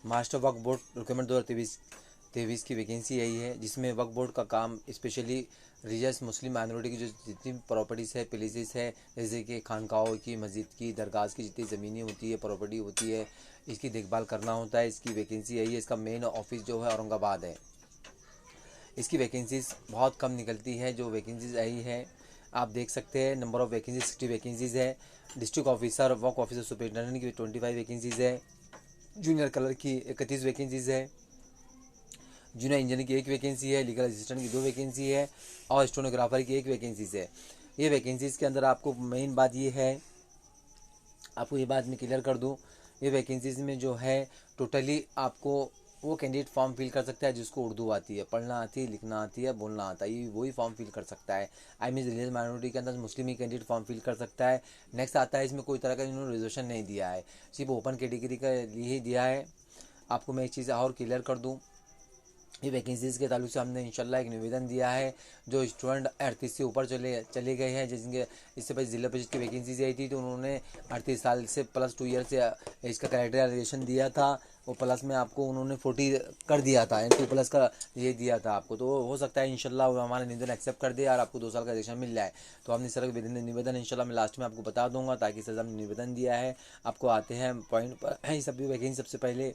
Master वक्फ board requirement 2023 की vacancy यही है, जिसमें वक्फ बोर्ड का काम स्पेशली रिलीजियस मुस्लिम माइनॉरिटी की जो जितनी प्रॉपर्टीज़ है, प्लेसेस है, जैसे कि खानकाहों की, मस्जिद की, दरगाह की जितनी ज़मीनें होती है, प्रॉपर्टी होती है, इसकी देखभाल करना होता है। इसकी वैकेंसी यही है। इसका मेन ऑफिस जो है औरंगाबाद है। इसकी वैकेंसीज़ बहुत कम निकलती है। जो वैकेंसीज़ आई है आप देख सकते हैं, नंबर ऑफ़ वैकेंसीज 60 वैकेंसीज़ है। District officer, work officer, superintendent की 25 वैकेंसीज़ है। जूनियर कलर की 31 वैकेंसीज़ है। जूनियर इंजीनियर की 1 वैकेंसी है। लीगल असिस्टेंट की 2 वैकेंसी है और स्टेनोग्राफर की 1 वैकेंसीज़ है। ये वैकेंसीज़ के अंदर आपको मेन बात ये है, आपको ये बात मैं क्लियर कर दूँ, ये वैकेंसीज़ में जो है टोटली आपको वो कैंडिडेट फॉर्म फिल कर सकता है जिसको उर्दू आती है, पढ़ना आती है, लिखना आती है, बोलना आता है, ये वही फॉर्म फिल कर सकता है। आई मीन रिलीजियस माइनॉरिटी के अंदर मुस्लिम ही कैंडिडेट फॉर्म फिल कर सकता है। नेक्स्ट आता है, इसमें कोई तरह का इन्होंने रिजर्वेशन नहीं दिया है, सिर्फ ओपन कैटेगरी का लिए ही दिया है। आपको मैं एक चीज़ और क्लियर कर दूँ, ये वैकेंसीज़ के ताल्लुक से हमने इंशाल्लाह एक निवेदन दिया है। जो स्टूडेंट 38 से ऊपर चले गए हैं, जिनके इससे पहले जिला परिषद की वैकेंसीज आई थी तो उन्होंने 38 साल से प्लस 2 ईयर से इसका कैरेक्टराइजेशन दिया था, वो प्लस में आपको उन्होंने 40 कर दिया था, 2+ का ये दिया था आपको। तो हो सकता है इंशाल्लाह वो हमारा निवेदन एक्सेप्ट कर दे और आपको 2 साल का रिलेक्शन मिल जाए। तो हमने सर निवेदन इंशाल्लाह मैं लास्ट में आपको बता दूंगा, ताकि सर हमने निवेदन दिया है। आपको आते हैं पॉइंट पर। ये सब भी वैकेंसी सबसे पहले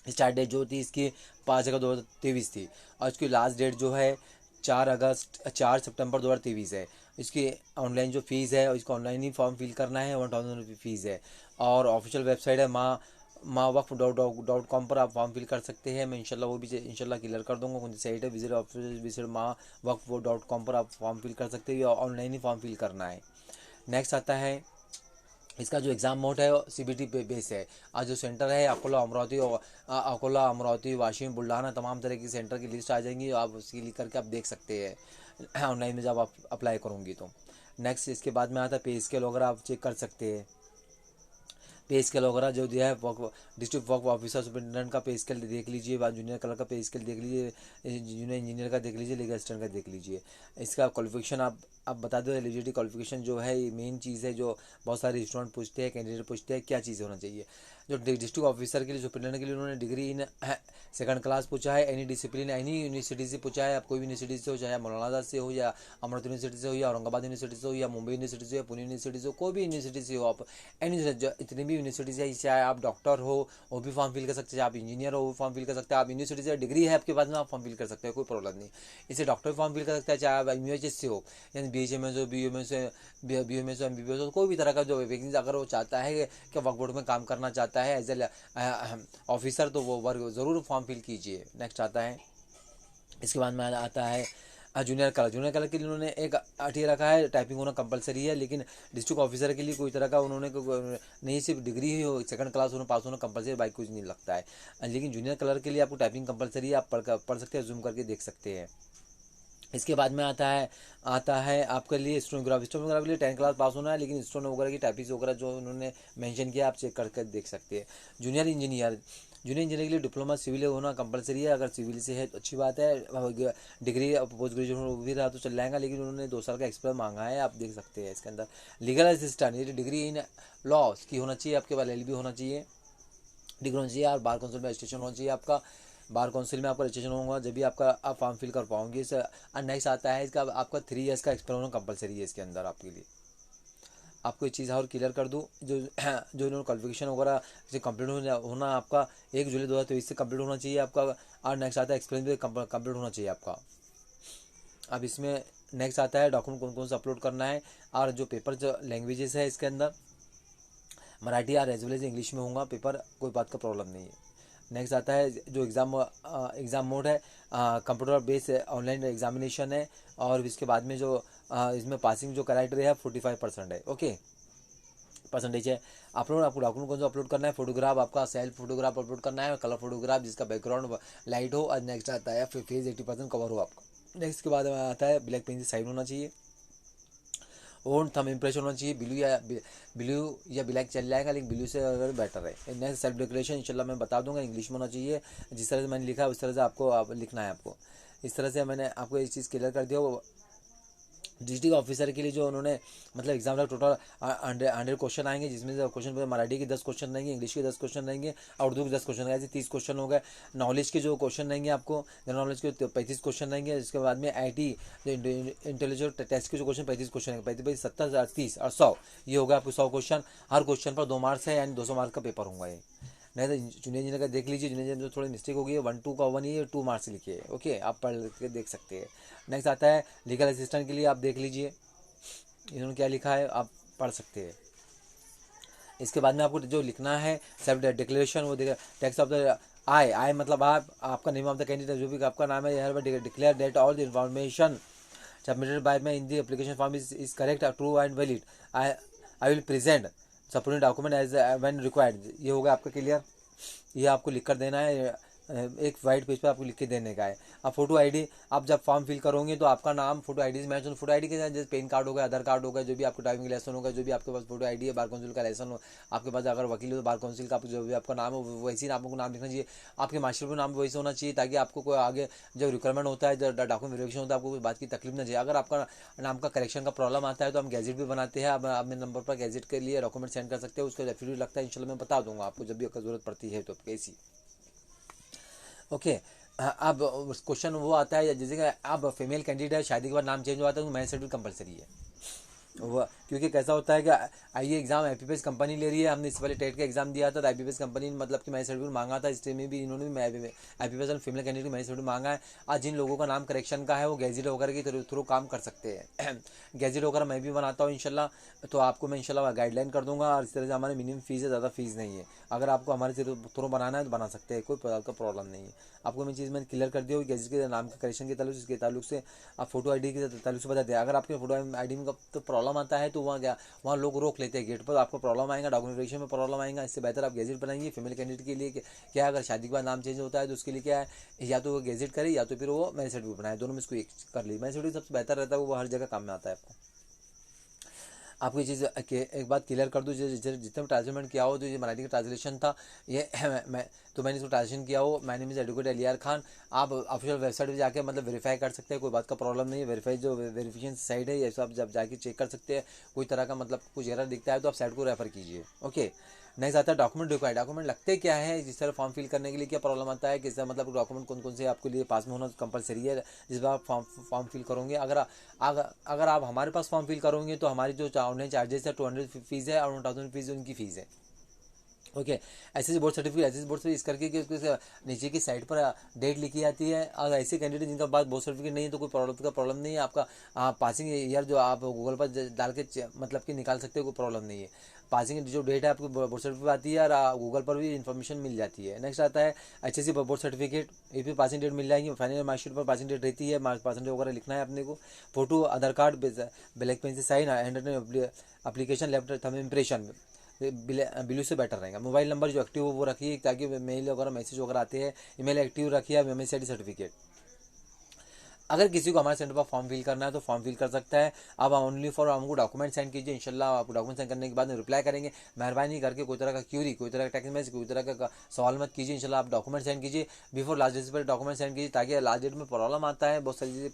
स्टार्ट डेट जो थी इसकी 5 अगस्त 2023 थी और इसकी लास्ट डेट जो है 4 सितंबर 2023 है। इसकी ऑनलाइन जो फ़ीस है, इसको ऑनलाइन ही फॉर्म फिल करना है, 1000 रुपये फ़ीस है। और ऑफिशियल वेबसाइट है माँ वक्फ डॉट कॉम पर आप फॉर्म फिल कर सकते हैं। मैं इंशाल्लाह वो भी इंशाल्लाह क्लियर कर दूंगा कौन सी साइट है। विजिट माँ वक्फ डॉट कॉम पर आप फॉर्म फिल कर सकते हैं, ऑनलाइन ही फॉर्म फिल करना है। नेक्स्ट आता है, इसका जो एग्ज़ाम मोड है CBT बेस है। आज जो सेंटर है अकोला, अमरावती और अकोला, अमरावती, वाशिम, बुल्ढाना, तमाम तरह की सेंटर की लिस्ट आ जाएंगी। आप उसकी लिख करके आप देख सकते हैं ऑनलाइन में जब आप अप्लाई करूँगी तो। नेक्स्ट इसके बाद में आता है पे स्केल वगैरह आप चेक कर सकते हैं। पे स्केल वगैरह जो दिया है डिस्ट्रिक्ट वर्क ऑफिसर सुपरिटेंडेंट का पे स्केल देख लीजिए, बाद जूनियर कलर का पे स्केल देख लीजिए, जूनियर इंजीनियर का देख लीजिए, लीगल असिस्टेंट का देख लीजिए। इसका क्वालिफिकेशन आप बता दो। एलिजिबिलिटी क्वालिफिकेशन जो है ये मेन चीज़ है, जो बहुत सारे स्टूडेंट पूछते हैं, कैंडिडेट पूछते हैं क्या चीज़ होना चाहिए। जो डिस्ट्रिक्ट ऑफिसर के लिए, सुपरिटेंडेंट के लिए उन्होंने डिग्री इन सेकंड क्लास पूछा है, एनी डिसिप्लिन, एनी यूनिवर्सिटी से पूछा है। आप कोई भी यूनिवर्सिटी से हो, चाहे मौलाना आजाद से हो, या अमृत यूनिवर्सिटी से हो, या औरंगाबाद यूनिवर्सिटी से हो, या मुंबई यूनिवर्सिटी से हो, पुणे यूनिवर्सिटी से हो, कोई भी यूनिवर्सिटी से हो, आप एनी इतनी भी यूनिवर्सिटी से, चाहे आप डॉक्टर हो वो भी फॉर्म फिल कर सकते हैं, आप इंजीनियर हो वो फॉर्म फिल कर सकते हैं, आप यूनिवर्सिटी से डिग्री है आपके पास में आप फॉर्म फिल कर सकते हैं, कोई प्रॉब्लम नहीं। इसे डॉक्टर फॉर्म फिल कर सकता है, चाहे आप MUHS से हो, यानी BHMS हो, BUMS हो, MBBS हो, कोई भी तरह का जो वैकेंसी अगर वो चाहता है कि वर्क बोर्ड में काम करना चाहता है एज ए ऑफिसर, तो वो वर्क ज़रूर फॉर्म फिल कीजिए। नेक्स्ट आता है, इसके बाद में आता है जूनियर कलर के लिए उन्होंने एक आठ रखा है, टाइपिंग होना कंपलसरी है। लेकिन डिस्ट्रिक्ट ऑफिसर के लिए कोई तरह का उन्होंने नहीं, सिर्फ डिग्री ही हो, सेकंड क्लास होना, पास होना कंपलसरी, बाइक कुछ नहीं लगता है। लेकिन जूनियर कलर के लिए आपको टाइपिंग कंपलसरी है, आप पढ़ सकते हैं, जूम करके देख सकते हैं। इसके बाद में आता है आपके लिए स्टेनोग्राफी के लिए 10 क्लास पास होना है, लेकिन स्टोनो वगैरह की टाइपिंग वगैरह जो उन्होंने मेंशन किया आप चेक करके देख सकते हैं। जूनियर इंजीनियर के लिए डिप्लोमा सिविल होना कंपलसरी है। अगर सिविल से है तो अच्छी बात है, डिग्री पोस्ट ग्रेजुएशन भी रहा तो चल जाएगा, लेकिन उन्होंने 2 साल का एक्सपीरियंस मांगा है, आप देख सकते हैं। इसके अंदर लीगल असिस्टेंट, ये डिग्री इन लॉ की होना चाहिए, आपके पास LLB होना चाहिए, डिग्री होना चाहिए, और बार काउंसिल में रजिस्ट्रेशन होना चाहिए। आपका बार काउंसिल में आपका रजिस्ट्रेशन होगा जब भी आप फॉर्म फिल कर पाओगे। इस नेक्स्ट आता है इसका आपका 3 ईयर्स का एक्सपीरियंस होना कंपलसरी है इसके अंदर आपके लिए। आपको एक चीज़ और क्लियर कर दूँ, जो इन्होंने क्वालिफिकेशन वगैरह से कंप्लीट होना आपका 1 जुलाई 2023 से कंप्लीट होना चाहिए आपका। और नेक्स्ट आता है एक्सपीरियंस भी कंप्लीट होना चाहिए आपका। अब इसमें नेक्स्ट आता है डॉक्यूमेंट कौन कौन सा अपलोड करना है, और जो पेपर जो लैंग्वेजेस है इसके अंदर मराठी और एज वेल एज इंग्लिश में होगा पेपर, कोई बात का प्रॉब्लम नहीं है। नेक्स्ट आता है जो एग्ज़ाम मोड है, कंप्यूटर बेस्ड ऑनलाइन एग्जामिनेशन है। और इसके बाद में जो इसमें पासिंग जो क्राइटेरिया है 45% है, ओके परसेंटेज है। अपलोड आपको डॉक्यूमेंट कौन सा अपलोड करना है, फोटोग्राफ, आपका सेल्फ फोटोग्राफ अपलोड करना है, कलर फोटोग्राफ जिसका बैकग्राउंड लाइट हो। और नेक्स्ट आता है फेस 80% कवर हो आपका। नेक्स्ट के बाद में आता है ब्लैक पेन से साइन होना चाहिए, ओन थम इंप्रेशन होना चाहिए। ब्लू या ब्लैक चल जाएगा, लेकिन ब्लू से अगर बेटर है। नेक्स्ट सेल्फ डिक्लेरेशन इंशाल्लाह मैं बता दूंगा, इंग्लिश में होना चाहिए, जिस तरह से मैंने लिखा है उस तरह से आपको लिखना है आपको। इस तरह से मैंने आपको ये चीज़ क्लियर कर दिया। डिस्ट्रिक्ट ऑफिसर के लिए जो उन्होंने मतलब एग्जाम टोटल 100 क्वेश्चन आएंगे, जिसमें से क्वेश्चन पर मराठी के 10 क्वेश्चन रहेंगे, इंग्लिश के 10 क्वेश्चन रहेंगे और उर्दू के 10 क्वेश्चन रहेंगे, ऐसे 30 क्वेश्चन हो गए। नॉलेज के जो क्वेश्चन रहेंगे आपको जनरल नॉलेज के 35 क्वेश्चन रहेंगे। इसके बाद में IT जो इंटेलिजेंट टेस्ट के जो क्वेश्चन 35 क्वेश्चन है, 35 70 30 और 100, ये होगा आपको 100 क्वेश्चन। हर क्वेश्चन पर 2 मार्क्स है, यानी 200 मार्क्स का पेपर होगा ये। नहीं तो जूनियर इंजीनियर का देख लीजिए, जूनियर इंजीनियर में थोड़ी मिस्टेक हो गई है, 1-2 का 1 ही है, 2 मार्क्स लिखिए। ओके, आप पढ़ के देख सकते हैं। नेक्स्ट आता है लीगल असिस्टेंट के लिए, आप देख लीजिए इन्होंने क्या लिखा है, आप पढ़ सकते हैं। इसके बाद में आपको जो लिखना है सेल्फ डिक्लेरेशन, वो टैक्स ऑफ द आई मतलब आपका नेम ऑफ द कैंडिडेट, जो भी आपका नाम है, यहाँ पर declare that all the information submitted by me in the application form is correct, true and valid. I will present supporting document as when required. ये होगा आपका क्लियर। ये आपको लिख कर देना है, एक वाइट पेज पर आपको लिख के देने का है। अब फोटो आईडी, आप जब फॉर्म फिल करोगे तो आपका नाम फोटो आईडी से मैच हो। फोटो आईडी के साथ जैसे पैन कार्ड होगा, आधार कार्ड होगा, जो भी आपका ड्राइविंग लाइसेंस होगा, जो भी आपके पास फोटो आईडी है, बार काउंसिल का लाइसेंस हो, आपके पास अगर वकील हो तो बार काउंसिल का जो भी आपका नाम हो वैसे ही आपको नाम लिखना चाहिए। आपके मास्टर पर नाम वैसे होना चाहिए, ताकि आपको कोई आगे जब रिक्वायरमेंट होता है, जब डॉक्यूमेंट वेरिफिकेशन होता है, आपको कोई बात की तकलीफ ना चाहिए। अगर आपका नाम का करेक्शन का प्रॉब्लम आता है तो हम गैजेट भी बनाते हैं, आप अपने नंबर पर गैजेट के लिए डॉक्यूमेंट सेंड कर सकते हैं। उसका एफिडेविट लगता है, इंशाल्लाह मैं बता दूंगा आपको जब भी अगर जरूरत पड़ती है तो कैसी। ओके, अब क्वेश्चन वो आता है जैसे कि अब फीमेल कैंडिडेट शादी के बाद नाम चेंज हुआ था तो मैरिज सर्टिफिकेट कंपलसरी है वो, क्योंकि कैसा होता है कि आईए एग्जाम IPPS कंपनी ले रही है। हमने इससे पहले टेट का एग्जाम दिया था तो IPPS कंपनी ने मतलब कि मैरिज सर्टिफिकेट मांगा था, इस में भी इन्होंने भी IPPS और फीमेल कैंडिडेट मैरिज सर्टिफिकेट मांगा है। आज जिन लोगों का नाम करेक्शन का है वो गैजेट वगैरह के थ्रू काम कर सकते हैं। गैजेट वगैरह मैं भी बनाता हूँ इंशाल्लाह, तो आपको मैं इंशाल्लाह गाइडलाइन कर दूंगा। और इस तरह से हमारे मिनिमम फीस है, ज़्यादा फीस नहीं है। अगर आपको हमारे थ्रू बनाना है तो बना सकते हैं, कोई प्रकार का प्रॉब्लम नहीं है। आपको मैं चीज़ मैंने क्लियर कर दिया, गैजेट के नाम के करेक्शन के ताल्लुक से आप फोटो आईडी के ताल्लुक से बता दें। अगर आपके फोटो आईडी में तो प्रॉब्लम आता है तो वहाँ लोग रोक लेते हैं गेट पर, आपको प्रॉब्लम आएगा, डॉक्यूमेंटेशन में प्रॉब्लम आएगा। इससे बेहतर आप गैजेट बनाइए फीमेल कैंडिडेट के लिए। क्या अगर शादी के बाद नाम चेंज होता है तो उसके लिए क्या है, या तो वो गैजेट करे या तो फिर वो मैरिज सर्टिफिकेट बनाए, दोनों में इसको एक कर ली। मैरिज सर्टिफिकेट सबसे बेहतर रहता है, वो हर जगह काम में आता है आपको ये चीज़ एक बात क्लियर कर दूँ, जितने भी ट्रांसलेट किया हो, तो ये मराठी का ट्रांसलेशन था ये मैंने इसको ट्रांसलेशन किया हो। My name is advocate Aliyar Khan. आप ऑफिशियल वेबसाइट पर जाके मतलब वेरीफाई कर सकते हैं, कोई बात का प्रॉब्लम नहीं है। वेरीफाई जो वेरिफिकेशन साइट है ये सब जब जाके चेक कर सकते हैं। कोई तरह का मतलब कुछ एरर दिखता है तो आप साइट को रेफर कीजिए। ओके, नेक्स्ट आता है डॉक्यूमेंट रिक्वायर्ड। डॉक्यूमेंट लगते क्या है, जिस तरह फॉर्म फिल करने के लिए क्या प्रॉब्लम आता है, किस तरह मतलब डॉक्यूमेंट कौन कौन से आपके लिए पास में होना कंपलसरी है जिस बार आप फॉर्म फिल करोगे। अगर आप हमारे पास फॉर्म फिल करोगे तो हमारी जो ऑनलाइन चार्जेस है 200 फीस है और 1000 फीस उनकी फीस है। Okay, SSC board certificate, SSC board से इस करके कि उसके नीचे की साइड पर डेट लिखी जाती है। और ऐसे कैंडिडेट जिनका पास बोर्ड सर्टिफिकेट नहीं है तो कोई प्रॉब्लम नहीं है। आपका पासिंग ईयर जो आप गूगल पर डाल के मतलब कि निकाल सकते हो, कोई प्रॉब्लम नहीं है। पासिंग जो डेट है आपको बोर्ड सर्टिफिकेट आती है और गूगल पर भी इन्फॉर्मेशन मिल जाती है। नेक्स्ट आता है HSC बोर्ड सर्टिफिकेट, ये भी पासिंग डेट मिल जाएगी। फाइनल मार्कशीट पर पासिंग डेट रहती है, पासिंग डेट वगैरह लिखना है अपने को। Photo, Aadhaar card, black pen से sign, application, left thumb impression blue से बेटर रहेगा। मोबाइल नंबर जो एक्टिव हो वो रखिए, ताकि मेल वगैरह मैसेज वगैरह आते हैं, ईमेल एक्टिव रखिए। MSID सर्टिफिकेट, अगर किसी को हमारे सेंटर पर फॉर्म फिल करना है तो फॉर्म फिल कर सकता है। अब ओनली फॉर हमको डॉक्यूमेंट सेंड कीजिए, इंशाल्लाह आपको डॉक्यूमेंट सेंड करने के बाद में रिप्लाई करेंगे। मेहरबानी करके कोई तरह का क्यूरी, कोई तरह का टेक्स्ट मैसेज, कोई तरह का सवाल मत कीजिए। इंशाल्लाह आप डॉक्यूमेंट सेंड कीजिए, बिफोर लास्ट डेट पर डॉक्यूमेंट सेंड कीजिए, ताकि लास्ट डेट में प्रॉब्लम आता है, बहुत सारी चीज़ें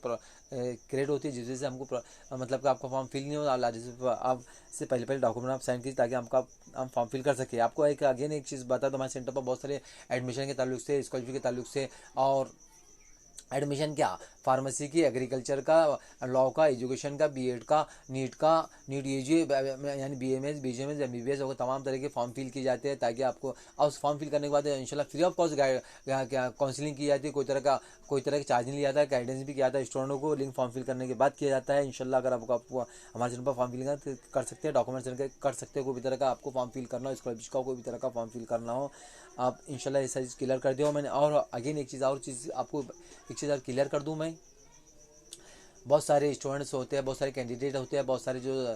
क्रिएट होती है जिस वजह से हमको मतलब कि आपका फॉर्म फिल नहीं हो। लास्ट डेट आप से पहले डॉक्यूमेंट आप सेंड कीजिए ताकि हम फॉर्म फिल कर सके। आपको एक अगेन एक चीज़ बता दो, हमारे सेंटर पर बहुत सारे एडमिशन के ताल्लुक से, स्कॉलरशिप के ताल्लुक से, और एडमिशन क्या, फार्मेसी की, एग्रीकल्चर का, लॉ का, एजुकेशन का, बीएड का, नीट यूजी यानी BMS, BGMS, MBBS वगैरह तमाम तरह के फॉर्म फिल किए जाते हैं, ताकि आपको और उस फॉर्म फिल करने के बाद इंशाल्लाह फ्री ऑफ कॉस्ट काउंसलिंग की जाती है। कोई तरह का चार्ज नहीं लिया जाता है, गाइडेंस भी किया जाता है स्टूडेंटों को। लिंक फॉर्म फिल करने के बाद किया जाता है इंशाल्लाह। अगर आपको हमारे चैनल पर फॉर्म फिल कर सकते हैं, डॉक्यूमेंट सेंड कर सकते हैं। कोई भी तरह का आपको फॉर्म फिल करना हो, स्कॉलरशिप का कोई भी तरह का फॉर्म फिल करना हो, आप इंशाल्लाह ये सारी चीज़ क्लियर कर दिया मैंने। और अगेन एक चीज़ आपको एक चीज़ और क्लियर कर दूँ मैं, बहुत सारे स्टूडेंट्स होते हैं, बहुत सारे कैंडिडेट होते हैं, बहुत सारे जो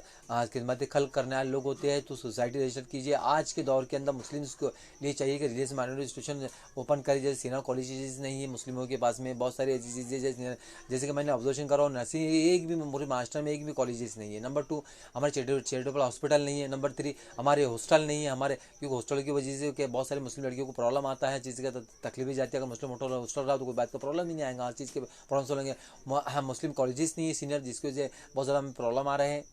खिदमत खल्क करने वाले लोग होते हैं, तो सोसाइटी रजिस्टर कीजिए। आज के दौर के अंदर मुस्लिम्स को लिए चाहिए कि रिलीजियस माइनॉरिटी इंस्टीट्यूशन ओपन करिए। जैसे सीनियर कॉलेजेस नहीं है मुस्लिमों के पास में, बहुत सारी ऐसी चीज़ें जैसे कि मैंने ऑब्जर्वेशन करा, नर्सिंग एक भी पूरे महाराष्ट्र में एक भी कॉलेजेस नहीं है। नंबर 2, हमारे चैरिटेबल हॉस्पिटल नहीं है। नंबर 3, हमारे हॉस्टल नहीं है हमारे, क्योंकि हॉस्टल की वजह से बहुत सारी मुस्लिम लड़कियों को प्रॉब्लम आता है, चीज़ का तकलीफ भी जाती है। अगर मुस्लिम हॉस्टल रहा तो कोई बात का प्रॉब्लम ही नहीं आएगा, हर चीज़ के प्रॉब्लम सोलेंगे। हाँ, मुस्लिम कॉलेज टेक्नोलॉजीज नहीं है सीनियर, जिसकी वजह से बहुत ज़्यादा हमें प्रॉब्लम आ रहे हैं।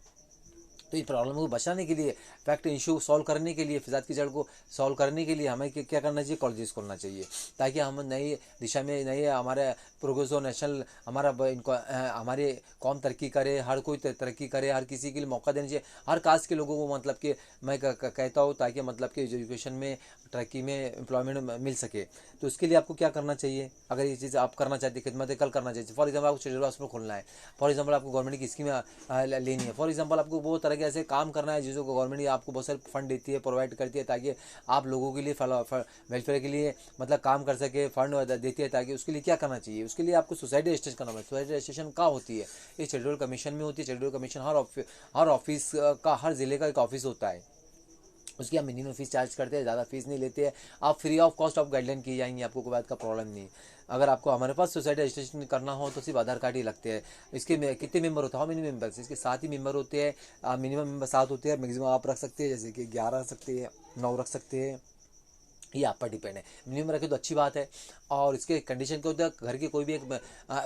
तो इस प्रॉब्लम को बचाने के लिए, फैक्ट इशू सॉल्व करने के लिए, फिजात की जड़ को सॉल्व करने के लिए हमें क्या करना चाहिए, कॉलेजेस खोलना चाहिए, ताकि हम नई दिशा में, नई हमारे प्रोग्रेस हो, नेशनल हमारा इनको हमारे कौम तरक्की करे, हर कोई तरक्की करे, हर किसी के लिए मौका देना चाहिए, हर कास्ट के लोगों को, मतलब कि मैं कहता हूँ, ताकि मतलब कि एजुकेशन में, तरक्की में, एम्प्लॉयमेंट मिल सके। तो उसके लिए आपको क्या करना चाहिए, अगर ये चीज़ आप करना चाहते हैं, खिदमत कल करना चाहिए। फॉर एग्जाम्पल आपको चिल्ड्रन हॉस्पिटल खोलना है, फॉर एग्जाम्पल आपको गवर्नमेंट की स्कीम लेनी है, फॉर एग्जाम्पल आपको बहुत तरह के ऐसे काम करना है जिसको गवर्नमेंट आपको बहुत सारे फंड देती है, प्रोवाइड करती है, ताकि आप लोगों के लिए वेलफेयर के लिए मतलब काम कर सके, फंड देती है। ताकि उसके लिए क्या करना चाहिए, उसके लिए आपको सोसाइटी रजिस्ट्रेशन करना है। सोसाइटी रजिस्ट्रेशन कहाँ होती है, ये शेड्यूल कमीशन में होती है। शेड्यूल कमीशन हर ऑफिस का, हर जिले का एक ऑफिस होता है, उसकी आप मिनिमम फीस चार्ज करते हैं, ज़्यादा फीस नहीं लेते हैं, आप free of cost of guideline की जाएंगी, आपको कोई बात का प्रॉब्लम नहीं। अगर आपको हमारे पास सोसाइटी रजिस्ट्रेशन करना हो तो सिर्फ आधार कार्ड ही लगते हैं। इसके कितने मेंबर होते हैं, हाउ मेनी मेंबर्स, इसके 7 ही मेंबर होते हैं, मिनिमम मेंबर 7 होते हैं, मैक्सिमम आप रख सकते हैं, जैसे कि 11 रख सकते हैं, 9 रख सकते हैं, ये आप पर डिपेंड है। मिनिमम रखे तो अच्छी बात है। और इसके कंडीशन क्या होता है, घर के कोई भी एक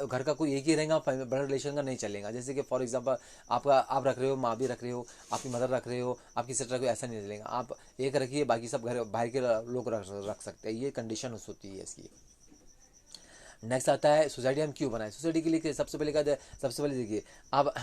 घर का कोई एक ही रहेगा, ब्लड रिलेशन का नहीं चलेगा। जैसे कि फॉर एग्जांपल आप रख रहे हो, माँ भी रख रहे हो, आपकी मदर रख रहे हो, आपकी सिस्टर रख रहे हो, ऐसा नहीं चलेगा। आप एक रखिए, बाकी सब घर बाहर के लोग रख सकते हैं, ये कंडीशन होती है इसकी। नेक्स्ट आता है सोसाइटी हम क्यों बनाए। सोसाइटी के लिए सबसे पहले देखिए, आप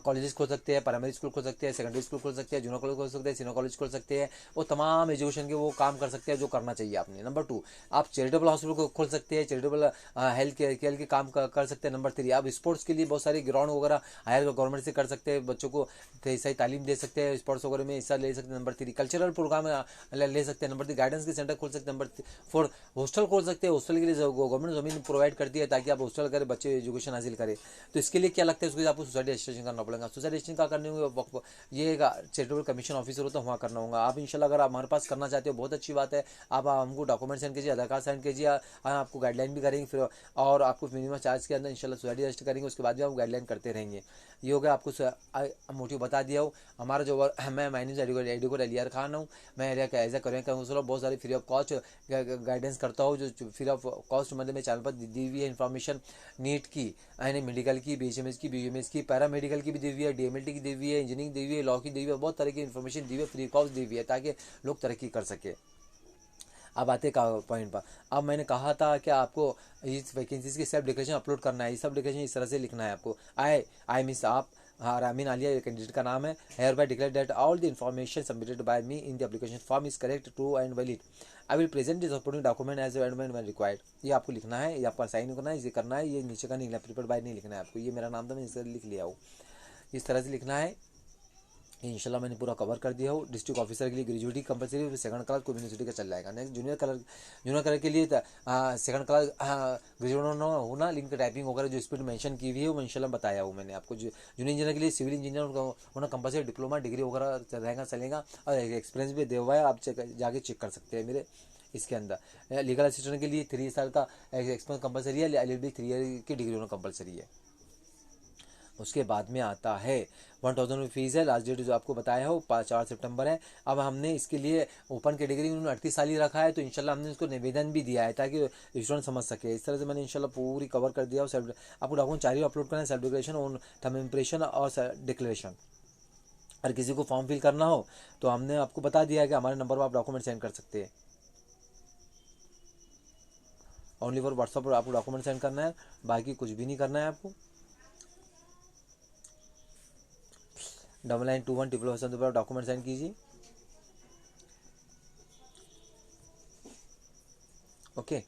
कॉलेजेस खोल सकते हैं, प्राइमरी स्कूल खोल सकते हैं, सेकेंडरी स्कूल खोल सकते हैं, जूनियर कॉलेज खोल सकते हैं, सीनियर कॉलेज खोल सकते हैं, वो तमाम एजुकेशन के वो काम कर सकते हैं जो करना चाहिए आपने। नंबर 2, आप चैरिटेबल हॉस्पिटल को खोल सकते हैं, चैरिटेबल हेल्थ केयर के काम कर सकते हैं। नंबर 3, आप स्पोर्ट्स के लिए बहुत सारे ग्राउंड वगैरह हायर गवर्नमेंट से कर सकते हैं, बच्चों को सही तालीम दे सकते हैं, स्पोर्ट्स वगैरह में हिस्सा ले सकते हैं। नंबर 3, कल्चरल प्रोग्राम ले सकते हैं। नंबर 3, गाइडेंस के सेंटर खोल सकते हैं। नंबर 4, हॉस्टल खोल सकते हैं। हॉस्टल के लिए गवर्नमेंट जमीन प्रोवाइड करती है, ताकि आप हॉस्टल करें, बच्चे एजुकेशन हासिल करें। तो इसके लिए क्या लगता है, उसके लिए आपको सोसाइटी रजिस्ट्रेशन करना पड़ेगा। सोसाइटी रजिस्ट्रेशन का करने होंगे, ये चैरिटेबल कमीशन ऑफिसर होता है, वहाँ करना होगा। आप इंशाल्लाह अगर आप हमारे पास करना चाहते हो, बहुत अच्छी बात है। आप हमको डॉक्यूमेंट सेंड कीजिए, आधार कार्ड सेंड कीजिए, आपको गाइडलाइन भी करेंगे फिर, और आपको मिनिमम चार्ज के अंदर इंशाल्लाह सोसाइटी रजिस्टर करेंगे, उसके बाद भी आप गाइडलाइन करते रहेंगे। ये हो गया, आपको मोटिव बता दिया हूँ। हमारा जो मैं मैनेज एडवोकेट अलियार खान हूँ, मैं एरिया का एज ए करियर काउंसलर बहुत सारी फ्री ऑफ कॉस्ट गाइडेंस करता हूँ, जो फ्री ऑफ कॉस्ट मतलब मेरे चैनल पर दी हुई है इन्फॉर्मेशन, नीट की, यानी मेडिकल की, BHMS की, BUMS की, पैरा मेडिकल की भी दी हुई है, DMLT की दी हुई है, इंजीनियरिंग दी हुई है, लॉ की दी हुई है, बहुत तरह की इन्फॉर्मेशन दी हुई है, फ्री कॉस्ट दी हुई है, ताकि लोग तरक्की कर सके। अब आते का पॉइंट पर। अब मैंने कहा था कि आपको इस वैकेंसीज की सेल्फ डिक्लेरेशन अपलोड करना है। ये सब डिक्लेरेशन इस तरह से लिखना है आपको। आई मीन्स आप रामीन आलिया कैंडिडेट का नाम है, hereby declare that all the information submitted by me in the application form is correct, true and valid. I will present this supporting document as and when required. ये आपको लिखना है, ये आपका साइन करना है, ये करना है, ये नीचे का नहीं लिखना, प्रिपेयर्ड बाय नहीं लिखना है आपको। ये मेरा नाम था, मैं इस तरह लिख लिया हूँ, इस तरह से लिखना है। इंशाल्लाह मैंने पूरा कवर कर दिया हो। डिस्ट्रिक्ट ऑफिसर के लिए ग्रेजुएटी कंपलसरी, फिर सेकंड क्लास को यूनिवर्सिटी का चल जाएगा। नेक्स्ट जूनियर कलर के लिए सेकंड क्लास ग्रेजुएट होना, लिंक टाइपिंग वगैरह जो स्पीड मेंशन की हुई है वो इंशाल्लाह बताया हूँ मैंने आपको। जूनियर इंजीनियर के लिए सिविल इंजीनियर होना कंपलसरी, डिप्लोमा डिग्री वगैरह रहेगा, चलेगा, और एक्सपीरियंस भी दिया हुआ है, आप जाके चेक कर सकते हैं मेरे इसके अंदर। लीगल असिस्टेंट के लिए 3 साल का एक्सपीरियंस कंपलसरी है, LLB 3 ईयर की डिग्री होना कंपलसरी है। उसके बाद में आता है 1000 फीस है, लास्ट डेट जो आपको बताया हो 4 सितंबर है। अब हमने इसके लिए ओपन कैटेगरी में 38 साल ही रखा है, तो इंशाल्लाह हमने उसको निवेदन भी दिया है ताकि स्टूडेंट समझ सके। इस तरह से मैंने इंशाल्लाह पूरी कवर कर दिया। आपको डॉक्यूमेंट 4 ही अपलोड करना है, self declaration, on thumb impression और डिक्लेरेशन। अगर किसी को फॉर्म फिल करना हो तो हमने आपको बता दिया है कि हमारे नंबर पर आप डॉक्यूमेंट सेंड कर सकते हैं। ओनली फॉर व्हाट्सअप पर आपको डॉक्यूमेंट सेंड करना है, बाकी कुछ भी नहीं करना है आपको। 9921 पर डॉक्यूमेंट सेंड कीजिए। ओके,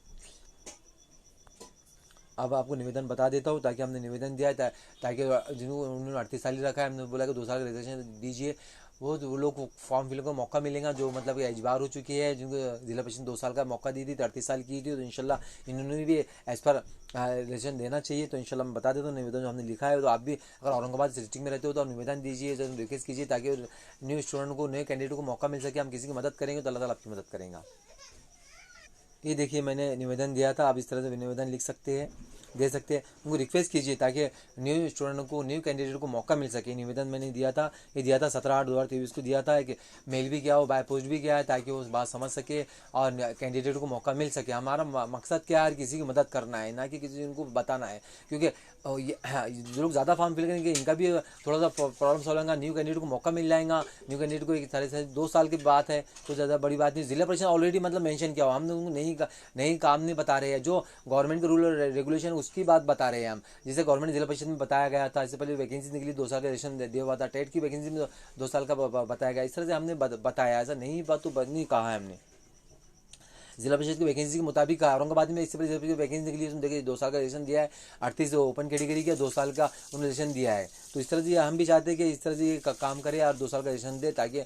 अब आपको निवेदन बता देता हूँ, ताकि हमने निवेदन दिया है ताकि जिनको उन्होंने 38 साल ही रखा है, हमने बोला कि 2 साल का रिजर्वेशन दीजिए, वो लोग को फॉर्म फिल का मौका मिलेगा, जो मतलब एजबार हो चुकी है, जिनको जिला परिषद 2 साल का मौका दी थी, 38 साल की थी, तो इंशाल्लाह इन्होंने भी एज पर रिजर्वेशन देना चाहिए। तो इंशाल्लाह मैं बता देता हूँ निवेदन जो हमने लिखा है। तो आप भी अगर औरंगाबाद डिस्ट्रिक्ट में रहते हो तो आप निवेदन दीजिए, जो रिक्वेस्ट कीजिए, ताकि न्यू स्टूडेंट को, नए कैंडिडेट को मौका मिल सके। हम किसी की मदद करेंगे तो अल्लाह ताला आपकी मदद करेगा। ये देखिए मैंने निवेदन दिया था, आप इस तरह से निवेदन लिख सकते हैं। दे सकते हैं, उनको रिक्वेस्ट कीजिए ताकि न्यू स्टूडेंट को, न्यू कैंडिडेट को मौका मिल सके। निवेदन मैंने दिया था, ये दिया था 17/8/2023 को दिया था, कि मेल भी किया हो, बाय पोस्ट भी किया है, ताकि वो बात समझ सके और कैंडिडेट को मौका मिल सके। हमारा मकसद क्या है, किसी की मदद करना है, ना कि किसी को बताना है, क्योंकि जो लोग ज़्यादा फॉर्म फिल करेंगे इनका भी थोड़ा सा प्रॉब्लम सॉल्व होगा, न्यू कैंडिडेट को मौका मिल जाएगा। न्यू कैंडिडेट को एक तरह से 2 साल की बात है, तो ज़्यादा बड़ी बात नहीं। जिला परिषद ऑलरेडी मतलब मेंशन किया हुआ, हम उनको नई काम नहीं बता रहे हैं, जो गवर्नमेंट के रूल और रेगुलेशन उसकी बात बता रहे हैं हम। जिसे गवर्नमेंट जिला परिषद में बताया गया था, इससे पहले वैकेंसी निकली 2 साल का रेशन दिया हुआ था, टेट की वैकेंसी में 2 साल का बताया गया, इस तरह से हमने बताया, ऐसा नहीं बात तो नहीं कहा है हमने। जिला परिषद की वैकेंसी के मुताबिक औरंगाबाद में इससे पहले जिला परिषद की वैकेंसी निकली, उसमें देखिए 2 साल का रेशन दिया है, 38 ओपन कैटेगरी का 2 साल का उन्होंने रेशन दिया है। तो इस तरह से हम भी चाहते हैं कि इस तरह से काम करे और 2 साल का रेशन दे, ताकि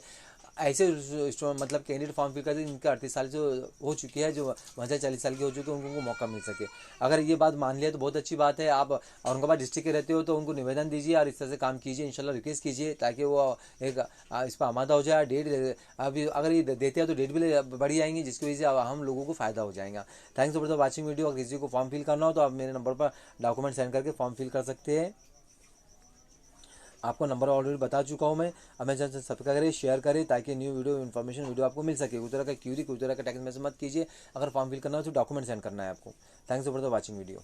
ऐसे मतलब कैंडिडेट फॉर्म फिल करते इनके 38 साल जो हो चुकी है, जो 40 साल के हो चुके हैं, उनको मौका मिल सके। अगर ये बात मान लिया तो बहुत अच्छी बात है। आप औरंगाबाद डिस्ट्रिक्ट के रहते हो तो उनको निवेदन दीजिए और इस तरह से काम कीजिए, इंशाल्लाह रिक्वेस्ट कीजिए, ताकि वो एक इस पर आमादा हो जाए। डेट अभी अगर ये देते हैं तो डेट भी बढ़ जाएंगी, जिसकी वजह से हम लोगों को फायदा हो जाएगा। Thanks for the watching video. अगर किसी को फॉर्म फिल करना हो तो आप मेरे नंबर पर डॉक्यूमेंट सेंड करके फॉर्म फिल कर सकते हैं। आपको नंबर ऑलरेडी बता चुका हूँ मैं। अब मेरे चैनल सब्सक्राइब करें, शेयर करें, ताकि न्यू वीडियो इन्फॉर्मेशन वीडियो आपको मिल सके। कोई तरह का क्यूरी, कोई तरह का टेक्स्ट मैसेज मत कीजिए। अगर फॉर्म फिल करना हो तो डॉक्यूमेंट सेंड करना है आपको। Thanks for the watching video.